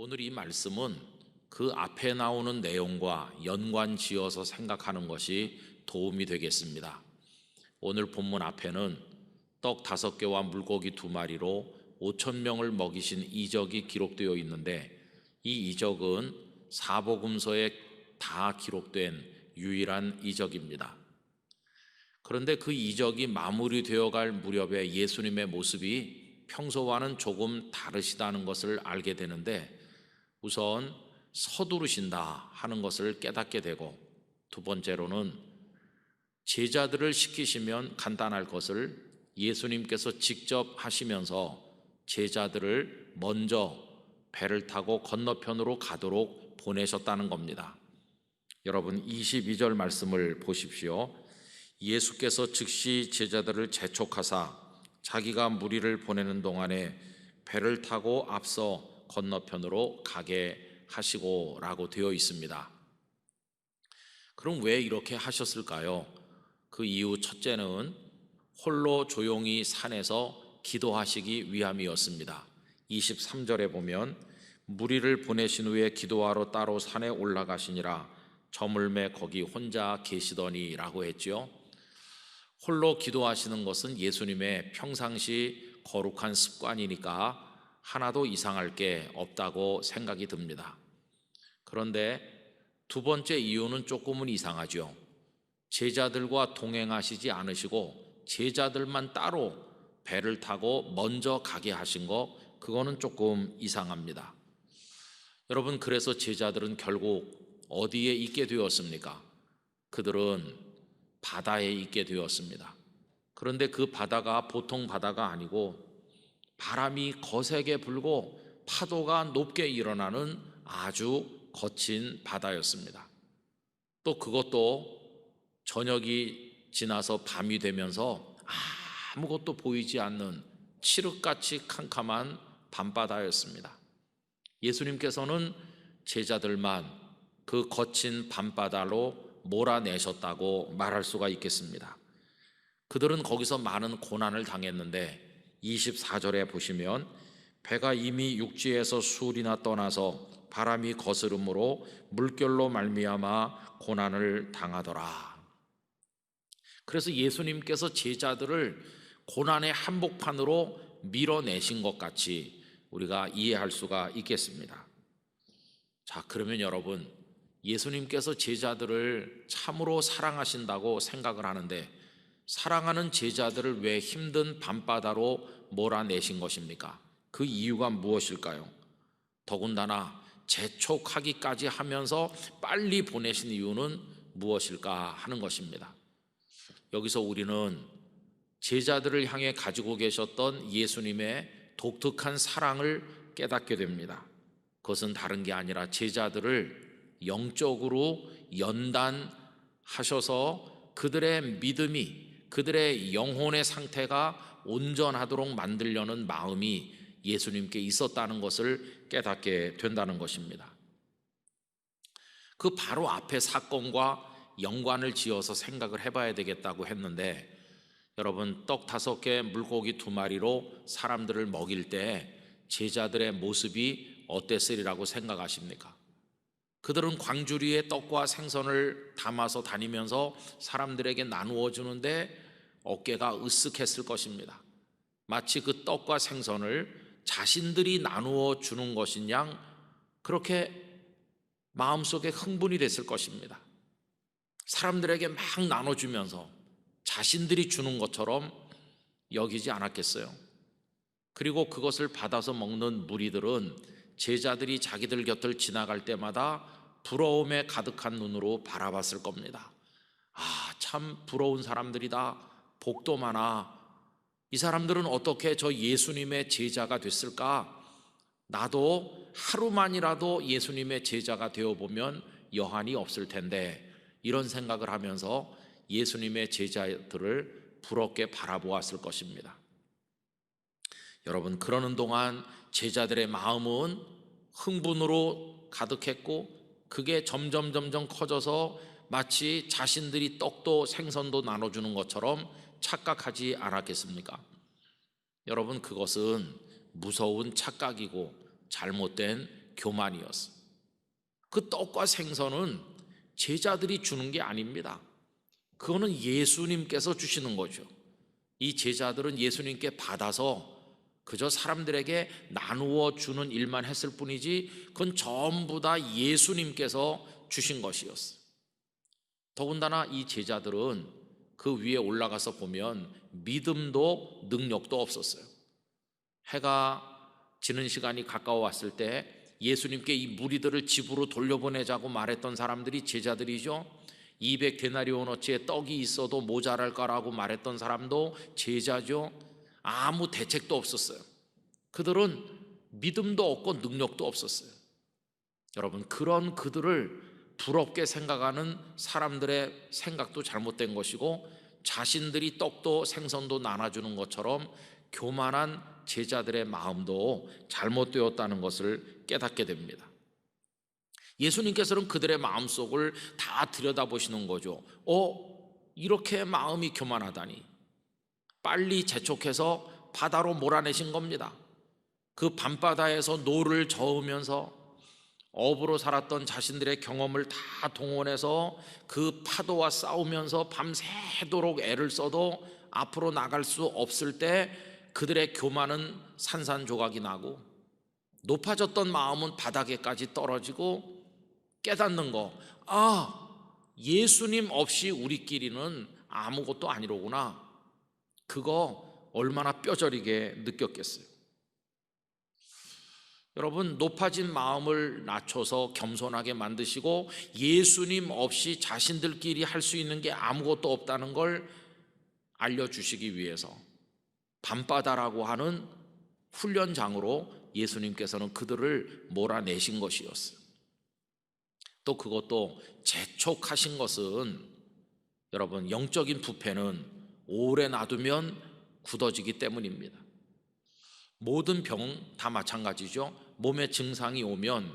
오늘 이 말씀은 그 앞에 나오는 내용과 연관 지어서 생각하는 것이 도움이 되겠습니다. 오늘 본문 앞에는 떡 5개와 물고기 2마리로 5,000명을 먹이신 이적이 기록되어 있는데, 이 이적은 사복음서에 다 기록된 유일한 이적입니다. 그런데 그 이적이 마무리되어 갈 무렵에 예수님의 모습이 평소와는 조금 다르시다는 것을 알게 되는데, 우선 서두르신다 하는 것을 깨닫게 되고, 두 번째로는 제자들을 시키시면 간단할 것을 예수님께서 직접 하시면서 제자들을 먼저 배를 타고 건너편으로 가도록 보내셨다는 겁니다. 여러분, 22절 말씀을 보십시오. 예수께서 즉시 제자들을 재촉하사 자기가 무리를 보내는 동안에 배를 타고 앞서 건너편으로 가게 하시고 라고 되어 있습니다. 그럼 왜 이렇게 하셨을까요? 그 이유 첫째는 홀로 조용히 산에서 기도하시기 위함이었습니다. 23절에 보면 무리를 보내신 후에 기도하러 따로 산에 올라가시니라 저물매 거기 혼자 계시더니 라고 했죠. 홀로 기도하시는 것은 예수님의 평상시 거룩한 습관이니까 하나도 이상할 게 없다고 생각이 듭니다. 그런데 두 번째 이유는 조금은 이상하죠. 제자들과 동행하시지 않으시고 제자들만 따로 배를 타고 먼저 가게 하신 거, 그거는 조금 이상합니다. 여러분, 그래서 제자들은 결국 어디에 있게 되었습니까? 그들은 바다에 있게 되었습니다. 그런데 그 바다가 보통 바다가 아니고 바람이 거세게 불고 파도가 높게 일어나는 아주 거친 바다였습니다. 또 그것도 저녁이 지나서 밤이 되면서 아무것도 보이지 않는 칠흑같이 캄캄한 밤바다였습니다. 예수님께서는 제자들만 그 거친 밤바다로 몰아내셨다고 말할 수가 있겠습니다. 그들은 거기서 많은 고난을 당했는데 24절에 보시면 배가 이미 육지에서 수울이나 떠나서 바람이 거스름으로 물결로 말미암아 고난을 당하더라. 그래서 예수님께서 제자들을 고난의 한복판으로 밀어내신 것 같이 우리가 이해할 수가 있겠습니다. 자, 그러면 여러분, 예수님께서 제자들을 참으로 사랑하신다고 생각을 하는데, 사랑하는 제자들을 왜 힘든 밤바다로 몰아내신 것입니까? 그 이유가 무엇일까요? 더군다나 재촉하기까지 하면서 빨리 보내신 이유는 무엇일까 하는 것입니다. 여기서 우리는 제자들을 향해 가지고 계셨던 예수님의 독특한 사랑을 깨닫게 됩니다. 그것은 다른 게 아니라 제자들을 영적으로 연단하셔서 그들의 믿음이, 그들의 영혼의 상태가 온전하도록 만들려는 마음이 예수님께 있었다는 것을 깨닫게 된다는 것입니다. 그 바로 앞에 사건과 연관을 지어서 생각을 해봐야 되겠다고 했는데, 여러분, 떡 5개 물고기 2마리로 사람들을 먹일 때 제자들의 모습이 어땠으리라고 생각하십니까? 그들은 광주리에 떡과 생선을 담아서 다니면서 사람들에게 나누어 주는데 어깨가 으쓱했을 것입니다. 마치 그 떡과 생선을 자신들이 나누어 주는 것인 양 그렇게 마음속에 흥분이 됐을 것입니다. 사람들에게 막 나눠주면서 자신들이 주는 것처럼 여기지 않았겠어요? 그리고 그것을 받아서 먹는 무리들은 제자들이 자기들 곁을 지나갈 때마다 부러움에 가득한 눈으로 바라봤을 겁니다. 참 부러운 사람들이다. 복도 많아. 이 사람들은 어떻게 저 예수님의 제자가 됐을까? 나도 하루만이라도 예수님의 제자가 되어보면 여한이 없을 텐데, 이런 생각을 하면서 예수님의 제자들을 부럽게 바라보았을 것입니다. 여러분, 그러는 동안 제자들의 마음은 흥분으로 가득했고, 그게 점점 커져서 마치 자신들이 떡도 생선도 나눠주는 것처럼 착각하지 않았겠습니까? 여러분, 그것은 무서운 착각이고 잘못된 교만이었어요. 그 떡과 생선은 제자들이 주는 게 아닙니다. 그거는 예수님께서 주시는 거죠. 이 제자들은 예수님께 받아서 그저 사람들에게 나누어 주는 일만 했을 뿐이지 그건 전부 다 예수님께서 주신 것이었어요. 더군다나 이 제자들은 그 위에 올라가서 보면 믿음도 능력도 없었어요. 해가 지는 시간이 가까워 왔을 때 예수님께 이 무리들을 집으로 돌려보내자고 말했던 사람들이 제자들이죠. 200데나리온어치의 떡이 있어도 모자랄까라고 말했던 사람도 제자죠. 아무 대책도 없었어요. 그들은 믿음도 없고 능력도 없었어요. 여러분, 그런 그들을 부럽게 생각하는 사람들의 생각도 잘못된 것이고, 자신들이 떡도 생선도 나눠주는 것처럼 교만한 제자들의 마음도 잘못되었다는 것을 깨닫게 됩니다. 예수님께서는 그들의 마음속을 다 들여다보시는 거죠. 이렇게 마음이 교만하다니. 빨리 재촉해서 바다로 몰아내신 겁니다. 그 밤바다에서 노를 저으면서 어부로 살았던 자신들의 경험을 다 동원해서 그 파도와 싸우면서 밤새도록 애를 써도 앞으로 나갈 수 없을 때 그들의 교만은 산산조각이 나고, 높아졌던 마음은 바닥에까지 떨어지고 깨닫는 거, 예수님 없이 우리끼리는 아무것도 아니로구나. 그거 얼마나 뼈저리게 느꼈겠어요. 여러분, 높아진 마음을 낮춰서 겸손하게 만드시고 예수님 없이 자신들끼리 할 수 있는 게 아무것도 없다는 걸 알려주시기 위해서 밤바다라고 하는 훈련장으로 예수님께서는 그들을 몰아내신 것이었어요. 또 그것도 재촉하신 것은, 여러분, 영적인 부패는 오래 놔두면 굳어지기 때문입니다. 모든 병 다 마찬가지죠. 몸에 증상이 오면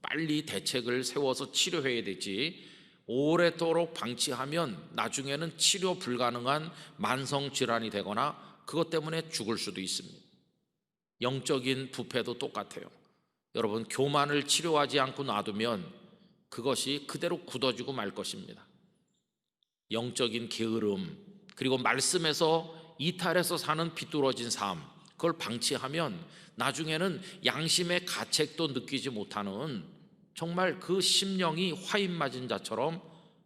빨리 대책을 세워서 치료해야 되지, 오래도록 방치하면 나중에는 치료 불가능한 만성질환이 되거나 그것 때문에 죽을 수도 있습니다. 영적인 부패도 똑같아요. 여러분, 교만을 치료하지 않고 놔두면 그것이 그대로 굳어지고 말 것입니다. 영적인 게으름, 그리고 말씀에서 이탈해서 사는 비뚤어진 삶, 그걸 방치하면 나중에는 양심의 가책도 느끼지 못하는, 정말 그 심령이 화인 맞은 자처럼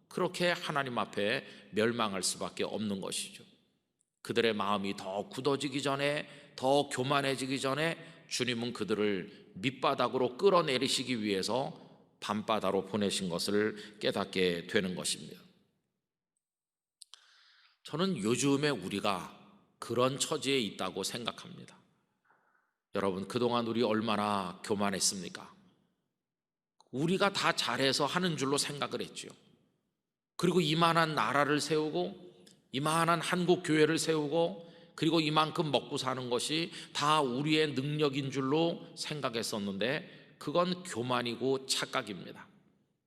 그렇게 하나님 앞에 멸망할 수밖에 없는 것이죠. 그들의 마음이 더 굳어지기 전에, 더 교만해지기 전에 주님은 그들을 밑바닥으로 끌어내리시기 위해서 밤바다로 보내신 것을 깨닫게 되는 것입니다. 저는 요즘에 우리가 그런 처지에 있다고 생각합니다. 여러분, 그동안 우리 얼마나 교만했습니까? 우리가 다 잘해서 하는 줄로 생각을 했죠. 그리고 이만한 나라를 세우고 이만한 한국 교회를 세우고 그리고 이만큼 먹고 사는 것이 다 우리의 능력인 줄로 생각했었는데, 그건 교만이고 착각입니다.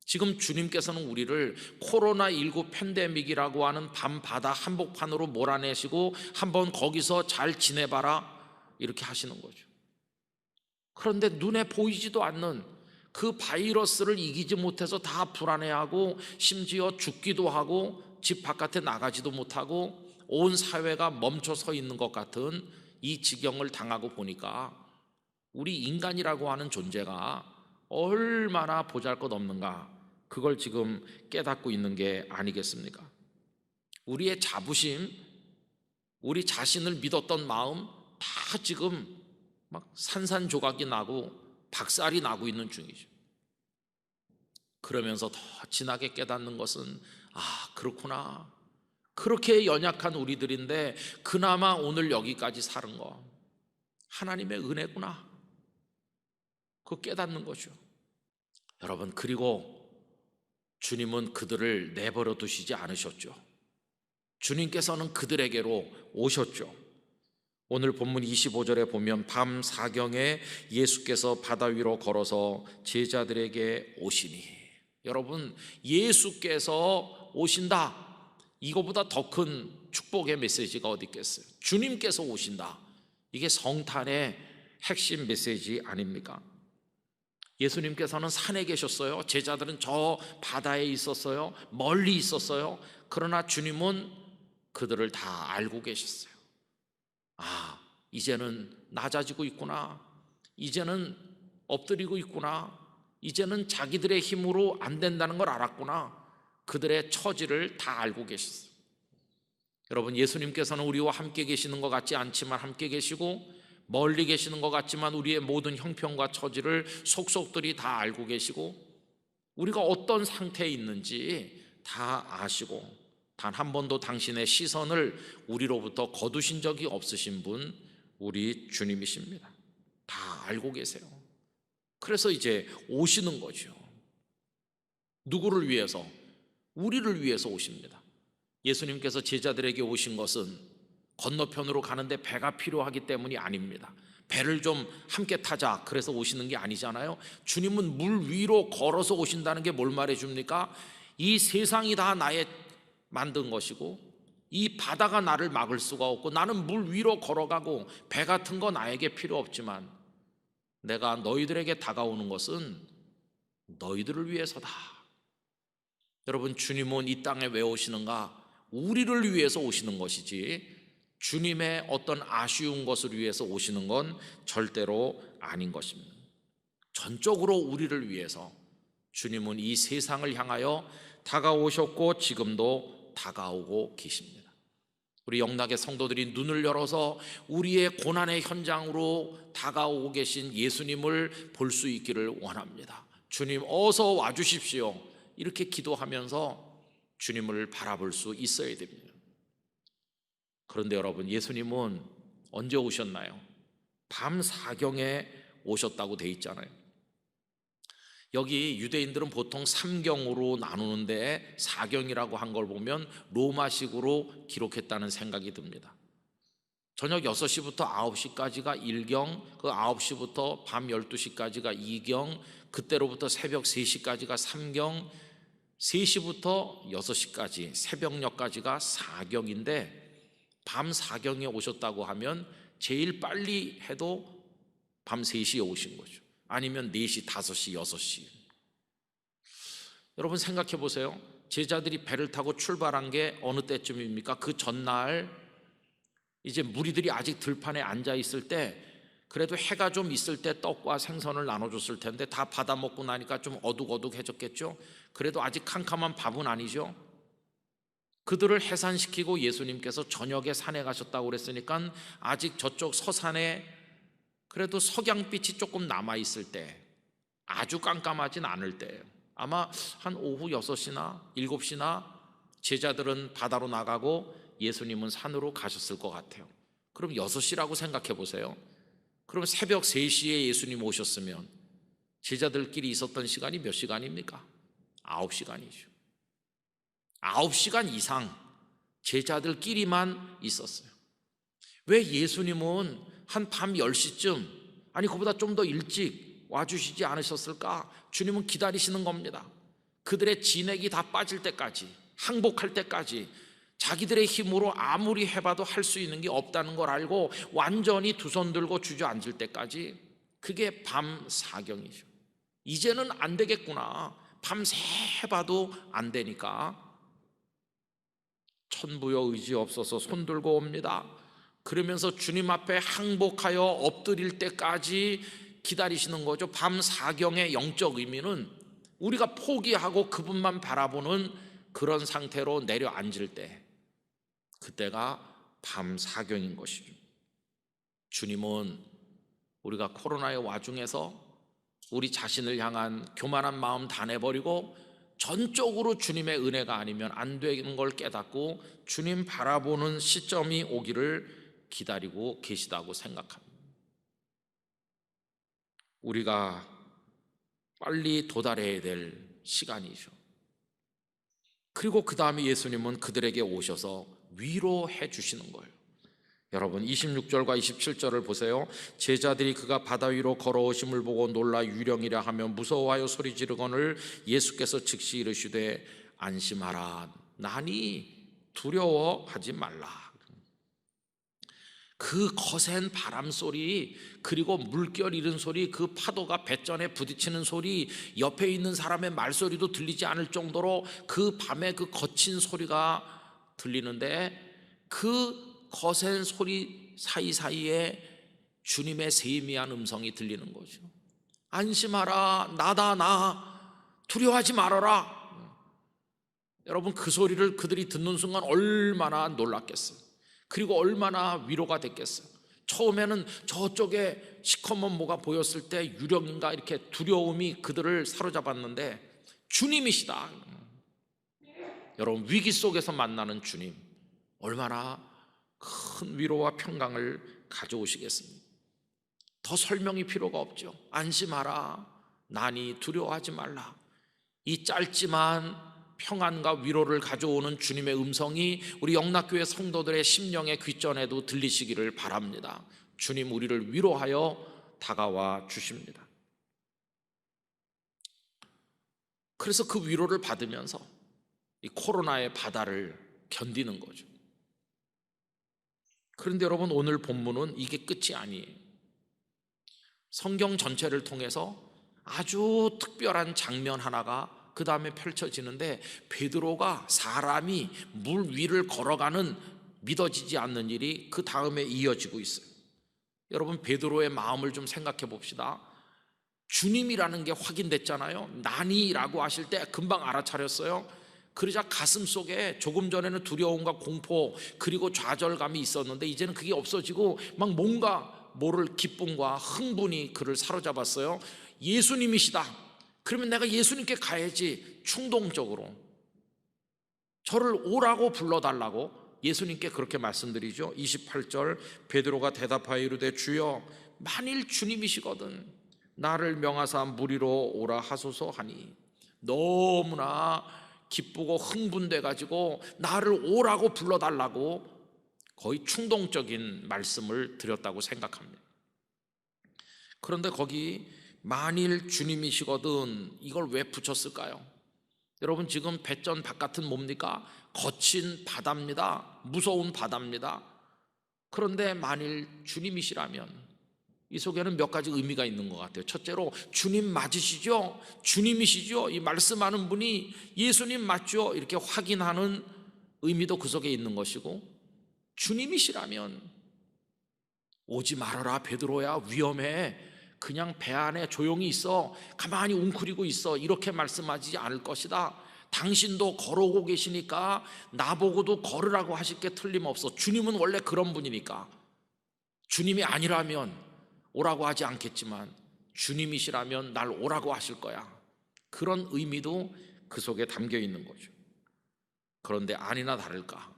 지금 주님께서는 우리를 코로나19 팬데믹이라고 하는 밤바다 한복판으로 몰아내시고 한번 거기서 잘 지내봐라 이렇게 하시는 거죠. 그런데 눈에 보이지도 않는 그 바이러스를 이기지 못해서 다 불안해하고 심지어 죽기도 하고 집 바깥에 나가지도 못하고 온 사회가 멈춰 서 있는 것 같은 이 지경을 당하고 보니까 우리 인간이라고 하는 존재가 얼마나 보잘것없는가, 그걸 지금 깨닫고 있는 게 아니겠습니까? 우리의 자부심, 우리 자신을 믿었던 마음 다 지금 막 산산조각이 나고 박살이 나고 있는 중이죠. 그러면서 더 진하게 깨닫는 것은, 그렇구나, 그렇게 연약한 우리들인데 그나마 오늘 여기까지 사는 거 하나님의 은혜구나, 그거 깨닫는 거죠. 여러분, 그리고 주님은 그들을 내버려 두시지 않으셨죠. 주님께서는 그들에게로 오셨죠. 오늘 본문 25절에 보면 밤 사경에 예수께서 바다 위로 걸어서 제자들에게 오시니, 여러분, 예수께서 오신다, 이거보다 더 큰 축복의 메시지가 어디 있겠어요? 주님께서 오신다, 이게 성탄의 핵심 메시지 아닙니까? 예수님께서는 산에 계셨어요. 제자들은 저 바다에 있었어요. 멀리 있었어요. 그러나 주님은 그들을 다 알고 계셨어요. 아, 이제는 낮아지고 있구나. 이제는 엎드리고 있구나. 이제는 자기들의 힘으로 안 된다는 걸 알았구나. 그들의 처지를 다 알고 계셨어요. 여러분, 예수님께서는 우리와 함께 계시는 것 같지 않지만 함께 계시고, 멀리 계시는 것 같지만 우리의 모든 형편과 처지를 속속들이 다 알고 계시고, 우리가 어떤 상태에 있는지 다 아시고, 단 한 번도 당신의 시선을 우리로부터 거두신 적이 없으신 분, 우리 주님이십니다. 다 알고 계세요. 그래서 이제 오시는 거죠. 누구를 위해서? 우리를 위해서 오십니다. 예수님께서 제자들에게 오신 것은 건너편으로 가는데 배가 필요하기 때문이 아닙니다. 배를 좀 함께 타자 그래서 오시는 게 아니잖아요. 주님은 물 위로 걸어서 오신다는 게 뭘 말해줍니까? 이 세상이 다 나의 만든 것이고 이 바다가 나를 막을 수가 없고 나는 물 위로 걸어가고 배 같은 거 나에게 필요 없지만 내가 너희들에게 다가오는 것은 너희들을 위해서다. 여러분, 주님은 이 땅에 왜 오시는가? 우리를 위해서 오시는 것이지 주님의 어떤 아쉬운 것을 위해서 오시는 건 절대로 아닌 것입니다. 전적으로 우리를 위해서 주님은 이 세상을 향하여 다가오셨고 지금도 다가오고 계십니다. 우리 영락의 성도들이 눈을 열어서 우리의 고난의 현장으로 다가오고 계신 예수님을 볼 수 있기를 원합니다. 주님 어서 와주십시오. 이렇게 기도하면서 주님을 바라볼 수 있어야 됩니다. 그런데 여러분, 예수님은 언제 오셨나요? 밤 사경에 오셨다고 돼 있잖아요. 여기 유대인들은 보통 삼경으로 나누는데 사경이라고 한 걸 보면 로마식으로 기록했다는 생각이 듭니다. 저녁 6시부터 9시까지가 1경, 그 9시부터 밤 12시까지가 2경, 그때로부터 새벽 3시까지가 3경, 3시부터 6시까지 새벽녘까지가 4경인데 밤 4경에 오셨다고 하면 제일 빨리 해도 밤 3시에 오신 거죠. 아니면 4시, 5시, 6시. 여러분 생각해 보세요. 제자들이 배를 타고 출발한 게 어느 때쯤입니까? 그 전날 이제 무리들이 아직 들판에 앉아 있을 때 그래도 해가 좀 있을 때 떡과 생선을 나눠줬을 텐데 다 받아 먹고 나니까 좀 어둑어둑해졌겠죠. 그래도 아직 캄캄한 밤은 아니죠. 그들을 해산시키고 예수님께서 저녁에 산에 가셨다고 그랬으니까 아직 저쪽 서산에 그래도 석양빛이 조금 남아있을 때, 아주 깜깜하진 않을 때, 아마 한 오후 6시나 7시나 제자들은 바다로 나가고 예수님은 산으로 가셨을 것 같아요. 그럼 6시라고 생각해 보세요. 그럼 새벽 3시에 예수님 오셨으면 제자들끼리 있었던 시간이 몇 시간입니까? 9시간이죠. 9시간 이상 제자들끼리만 있었어요. 왜 예수님은 한 밤 10시쯤, 아니 그보다 좀 더 일찍 와주시지 않으셨을까? 주님은 기다리시는 겁니다. 그들의 진액이 다 빠질 때까지, 항복할 때까지 자기들의 힘으로 아무리 해봐도 할 수 있는 게 없다는 걸 알고 완전히 두 손 들고 주저앉을 때까지, 그게 밤 사경이죠. 이제는 안 되겠구나, 밤새 해봐도 안 되니까 천부여 의지 없어서 손 들고 옵니다. 그러면서 주님 앞에 항복하여 엎드릴 때까지 기다리시는 거죠. 밤 사경의 영적 의미는 우리가 포기하고 그분만 바라보는 그런 상태로 내려앉을 때, 그때가 밤 사경인 것이죠. 주님은 우리가 코로나의 와중에서 우리 자신을 향한 교만한 마음 다 내버리고 전적으로 주님의 은혜가 아니면 안 되는 걸 깨닫고 주님 바라보는 시점이 오기를 기다리고 계시다고 생각합니다. 우리가 빨리 도달해야 될 시간이죠. 그리고 그 다음에 예수님은 그들에게 오셔서 위로해 주시는 거예요. 여러분 26절과 27절을 보세요. 제자들이 그가 바다 위로 걸어오심을 보고 놀라 유령이라 하며 무서워하여 소리 지르거늘 예수께서 즉시 이르시되 안심하라, 나니 두려워하지 말라. 그 거센 바람 소리, 그리고 물결 이른 소리, 그 파도가 뱃전에 부딪히는 소리, 옆에 있는 사람의 말소리도 들리지 않을 정도로 그 밤에 그 거친 소리가 들리는데, 그 거센 소리 사이사이에 주님의 세미한 음성이 들리는 거죠. 안심하라, 나다, 나, 두려워하지 말아라. 여러분, 그 소리를 그들이 듣는 순간 얼마나 놀랐겠어요. 그리고 얼마나 위로가 됐겠어요. 처음에는 저쪽에 시커먼 뭐가 보였을 때 유령인가 이렇게 두려움이 그들을 사로잡았는데, 주님이시다. 여러분, 위기 속에서 만나는 주님, 얼마나 큰 위로와 평강을 가져오시겠습니까? 더 설명이 필요가 없죠. 안심하라, 나니 두려워하지 말라. 이 짧지만 평안과 위로를 가져오는 주님의 음성이 우리 영락교회 성도들의 심령의 귓전에도 들리시기를 바랍니다. 주님 우리를 위로하여 다가와 주십니다. 그래서 그 위로를 받으면서 이 코로나의 바다를 견디는 거죠. 그런데 여러분, 오늘 본문은 이게 끝이 아니에요. 성경 전체를 통해서 아주 특별한 장면 하나가 그 다음에 펼쳐지는데, 베드로가 사람이 물 위를 걸어가는 믿어지지 않는 일이 그 다음에 이어지고 있어요. 여러분, 베드로의 마음을 좀 생각해 봅시다. 주님이라는 게 확인됐잖아요. 나니라고 하실 때 금방 알아차렸어요. 그러자 가슴 속에 조금 전에는 두려움과 공포 그리고 좌절감이 있었는데, 이제는 그게 없어지고 막 뭔가 모를 기쁨과 흥분이 그를 사로잡았어요. 예수님이시다. 그러면 내가 예수님께 가야지. 충동적으로 저를 오라고 불러달라고 예수님께 그렇게 말씀드리죠. 28절, 베드로가 대답하여 이르되 주여, 만일 주님이시거든 나를 명하사 무리로 오라 하소서 하니, 너무나 기쁘고 흥분돼 가지고 나를 오라고 불러달라고 거의 충동적인 말씀을 드렸다고 생각합니다. 그런데 거기 만일 주님이시거든, 이걸 왜 붙였을까요? 여러분, 지금 뱃전 바깥은 뭡니까? 거친 바다입니다. 무서운 바다입니다. 그런데 만일 주님이시라면, 이 속에는 몇 가지 의미가 있는 것 같아요. 첫째로, 주님 맞으시죠? 주님이시죠? 이 말씀하는 분이 예수님 맞죠? 이렇게 확인하는 의미도 그 속에 있는 것이고, 주님이시라면 오지 말아라 베드로야, 위험해, 그냥 배 안에 조용히 있어, 가만히 웅크리고 있어, 이렇게 말씀하지 않을 것이다. 당신도 걸어오고 계시니까 나보고도 걸으라고 하실 게 틀림없어. 주님은 원래 그런 분이니까. 주님이 아니라면 오라고 하지 않겠지만 주님이시라면 날 오라고 하실 거야. 그런 의미도 그 속에 담겨 있는 거죠. 그런데 아니나 다를까,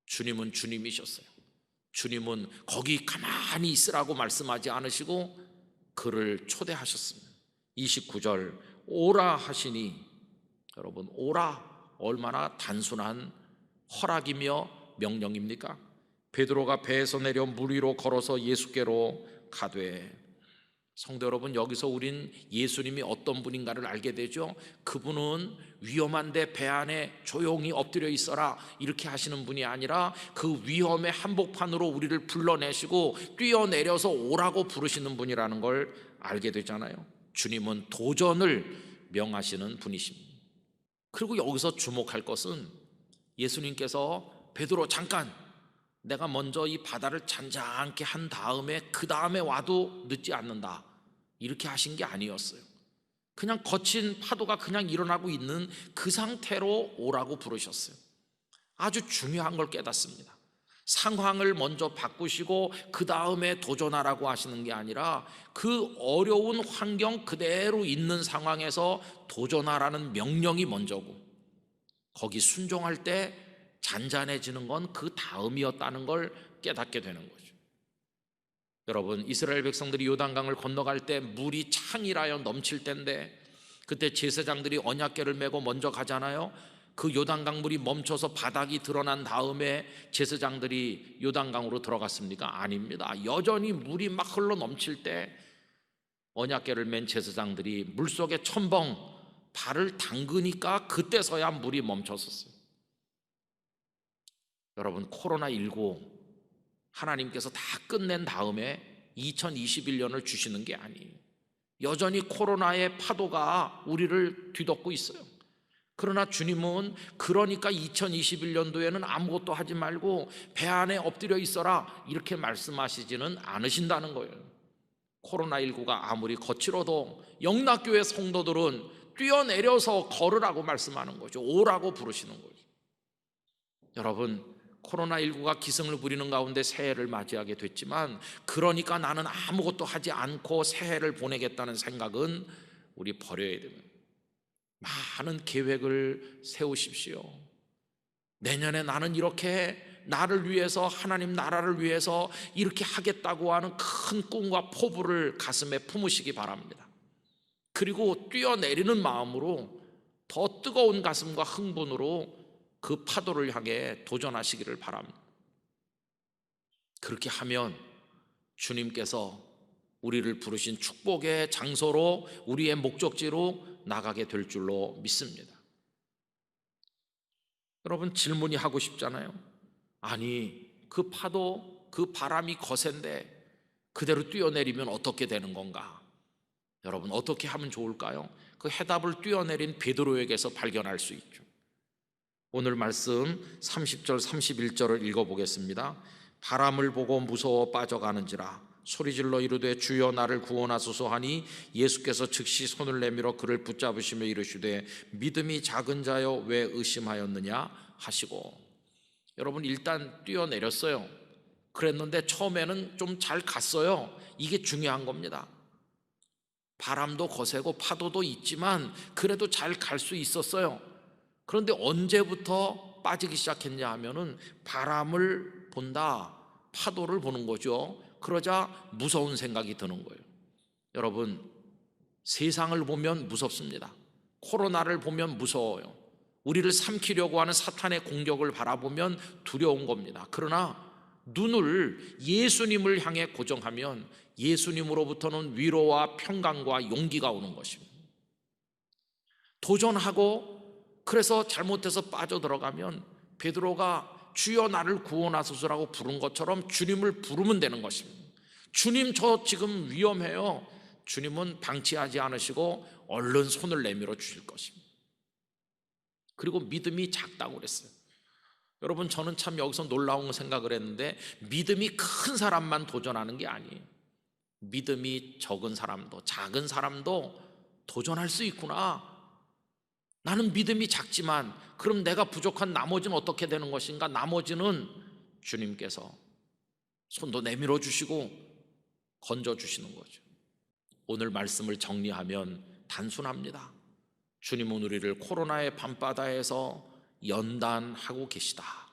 주님은 주님이셨어요. 주님은 거기 가만히 있으라고 말씀하지 않으시고 그를 초대하셨습니다. 29절, 오라 하시니, 여러분, 오라, 얼마나 단순한 허락이며 명령입니까? 베드로가 배에서 내려 물 위로 걸어서 예수께로 가되, 성도 여러분, 여기서 우린 예수님이 어떤 분인가를 알게 되죠. 그분은 위험한데 배 안에 조용히 엎드려 있어라 이렇게 하시는 분이 아니라, 그 위험의 한복판으로 우리를 불러내시고 뛰어내려서 오라고 부르시는 분이라는 걸 알게 되잖아요. 주님은 도전을 명하시는 분이십니다. 그리고 여기서 주목할 것은, 예수님께서 베드로 잠깐, 내가 먼저 이 바다를 잔잔케 한 다음에 그 다음에 와도 늦지 않는다, 이렇게 하신 게 아니었어요. 그냥 거친 파도가 그냥 일어나고 있는 그 상태로 오라고 부르셨어요. 아주 중요한 걸 깨닫습니다. 상황을 먼저 바꾸시고 그 다음에 도전하라고 하시는 게 아니라, 그 어려운 환경 그대로 있는 상황에서 도전하라는 명령이 먼저고, 거기 순종할 때 잔잔해지는 건 그 다음이었다는 걸 깨닫게 되는 거죠. 여러분, 이스라엘 백성들이 요단강을 건너갈 때 물이 창이라여 넘칠 때인데, 그때 제사장들이 언약궤를 메고 먼저 가잖아요. 그 요단강 물이 멈춰서 바닥이 드러난 다음에 제사장들이 요단강으로 들어갔습니까? 아닙니다. 여전히 물이 막 흘러 넘칠 때 언약궤를 맨 제사장들이 물속에 첨벙 발을 담그니까 그때서야 물이 멈췄었어요. 여러분, 코로나19 하나님께서 다 끝낸 다음에 2021년을 주시는 게 아니에요. 여전히 코로나의 파도가 우리를 뒤덮고 있어요. 그러나 주님은 그러니까 2021년도에는 아무것도 하지 말고 배 안에 엎드려 있어라 이렇게 말씀하시지는 않으신다는 거예요. 코로나19가 아무리 거칠어도 영락교회 성도들은 뛰어내려서 걸으라고 말씀하는 거죠. 오라고 부르시는 거죠. 여러분, 코로나19가 기승을 부리는 가운데 새해를 맞이하게 됐지만, 그러니까 나는 아무것도 하지 않고 새해를 보내겠다는 생각은 우리 버려야 됩니다. 많은 계획을 세우십시오. 내년에 나는 이렇게 나를 위해서, 하나님 나라를 위해서 이렇게 하겠다고 하는 큰 꿈과 포부를 가슴에 품으시기 바랍니다. 그리고 뛰어내리는 마음으로, 더 뜨거운 가슴과 흥분으로 그 파도를 향해 도전하시기를 바랍니다. 그렇게 하면 주님께서 우리를 부르신 축복의 장소로, 우리의 목적지로 나가게 될 줄로 믿습니다. 여러분, 질문이 하고 싶잖아요. 아니, 그 파도, 그 바람이 거센데 그대로 뛰어내리면 어떻게 되는 건가? 여러분, 어떻게 하면 좋을까요? 그 해답을 뛰어내린 베드로에게서 발견할 수 있죠. 오늘 말씀 30절 31절을 읽어보겠습니다. 바람을 보고 무서워 빠져가는지라 소리질러 이르되 주여 나를 구원하소서 하니 예수께서 즉시 손을 내밀어 그를 붙잡으시며 이르시되 믿음이 작은 자여 왜 의심하였느냐 하시고. 여러분, 일단 뛰어내렸어요. 그랬는데 처음에는 좀 잘 갔어요. 이게 중요한 겁니다. 바람도 거세고 파도도 있지만 그래도 잘 갈 수 있었어요. 그런데 언제부터 빠지기 시작했냐 하면은 바람을 본다, 파도를 보는 거죠. 그러자 무서운 생각이 드는 거예요. 여러분, 세상을 보면 무섭습니다. 코로나를 보면 무서워요. 우리를 삼키려고 하는 사탄의 공격을 바라보면 두려운 겁니다. 그러나 눈을 예수님을 향해 고정하면 예수님으로부터는 위로와 평강과 용기가 오는 것입니다. 도전하고 그래서 잘못해서 빠져들어가면 베드로가 주여 나를 구원하소서라고 부른 것처럼 주님을 부르면 되는 것입니다. 주님, 저 지금 위험해요. 주님은 방치하지 않으시고 얼른 손을 내밀어 주실 것입니다. 그리고 믿음이 작다고 그랬어요. 여러분, 저는 참 여기서 놀라운 생각을 했는데, 믿음이 큰 사람만 도전하는 게 아니에요. 믿음이 적은 사람도, 작은 사람도 도전할 수 있구나. 나는 믿음이 작지만 그럼 내가 부족한 나머지는 어떻게 되는 것인가? 나머지는 주님께서 손도 내밀어 주시고 건져 주시는 거죠. 오늘 말씀을 정리하면 단순합니다. 주님은 우리를 코로나의 밤바다에서 연단하고 계시다.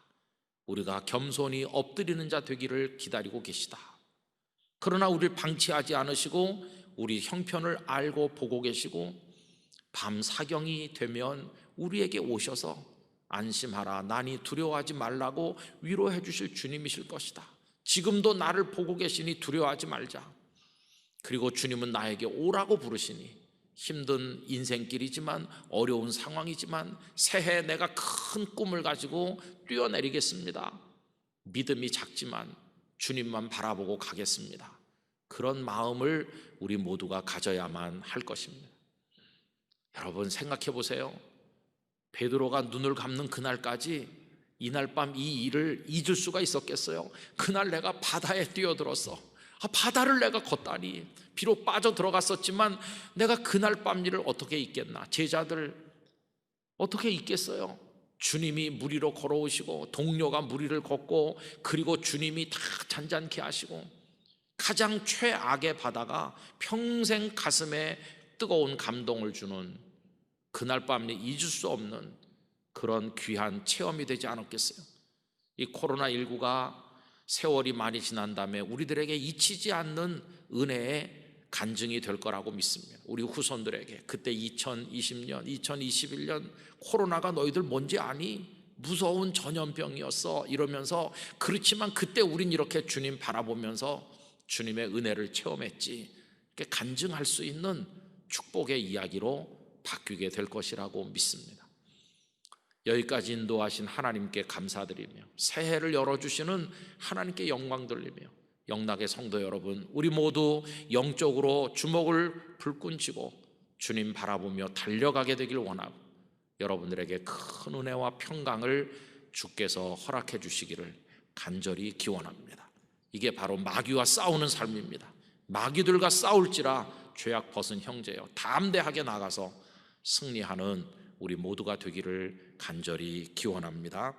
우리가 겸손히 엎드리는 자 되기를 기다리고 계시다. 그러나 우리를 방치하지 않으시고 우리 형편을 알고 보고 계시고 밤 사경이 되면 우리에게 오셔서 안심하라, 나니 두려워하지 말라고 위로해 주실 주님이실 것이다. 지금도 나를 보고 계시니 두려워하지 말자. 그리고 주님은 나에게 오라고 부르시니 힘든 인생길이지만, 어려운 상황이지만 새해 내가 큰 꿈을 가지고 뛰어내리겠습니다. 믿음이 작지만 주님만 바라보고 가겠습니다. 그런 마음을 우리 모두가 가져야만 할 것입니다. 여러분, 생각해 보세요. 베드로가 눈을 감는 그날까지 이날 밤 이 일을 잊을 수가 있었겠어요? 그날 내가 바다에 뛰어들었어. 바다를 내가 걷다니. 비록 빠져 들어갔었지만 내가 그날 밤 일을 어떻게 잊겠나? 제자들 어떻게 잊겠어요? 주님이 물 위로 걸어오시고 동료가 물 위를 걷고, 그리고 주님이 다 잔잔케 하시고, 가장 최악의 바다가 평생 가슴에 뜨거운 감동을 주는 그날 밤에 잊을 수 없는 그런 귀한 체험이 되지 않았겠어요? 이 코로나19가 세월이 많이 지난 다음에 우리들에게 잊히지 않는 은혜의 간증이 될 거라고 믿습니다. 우리 후손들에게 그때 2020년, 2021년 코로나가 너희들 뭔지 아니? 무서운 전염병이었어 이러면서, 그렇지만 그때 우린 이렇게 주님 바라보면서 주님의 은혜를 체험했지, 이렇게 간증할 수 있는 축복의 이야기로 바뀌게 될 것이라고 믿습니다. 여기까지 인도하신 하나님께 감사드리며 새해를 열어주시는 하나님께 영광 돌리며 영락의 성도 여러분, 우리 모두 영적으로 주먹을 불끈 쥐고 주님 바라보며 달려가게 되길 원하고 여러분들에게 큰 은혜와 평강을 주께서 허락해 주시기를 간절히 기원합니다. 이게 바로 마귀와 싸우는 삶입니다. 마귀들과 싸울지라 죄악 벗은 형제여, 담대하게 나가서 승리하는 우리 모두가 되기를 간절히 기원합니다.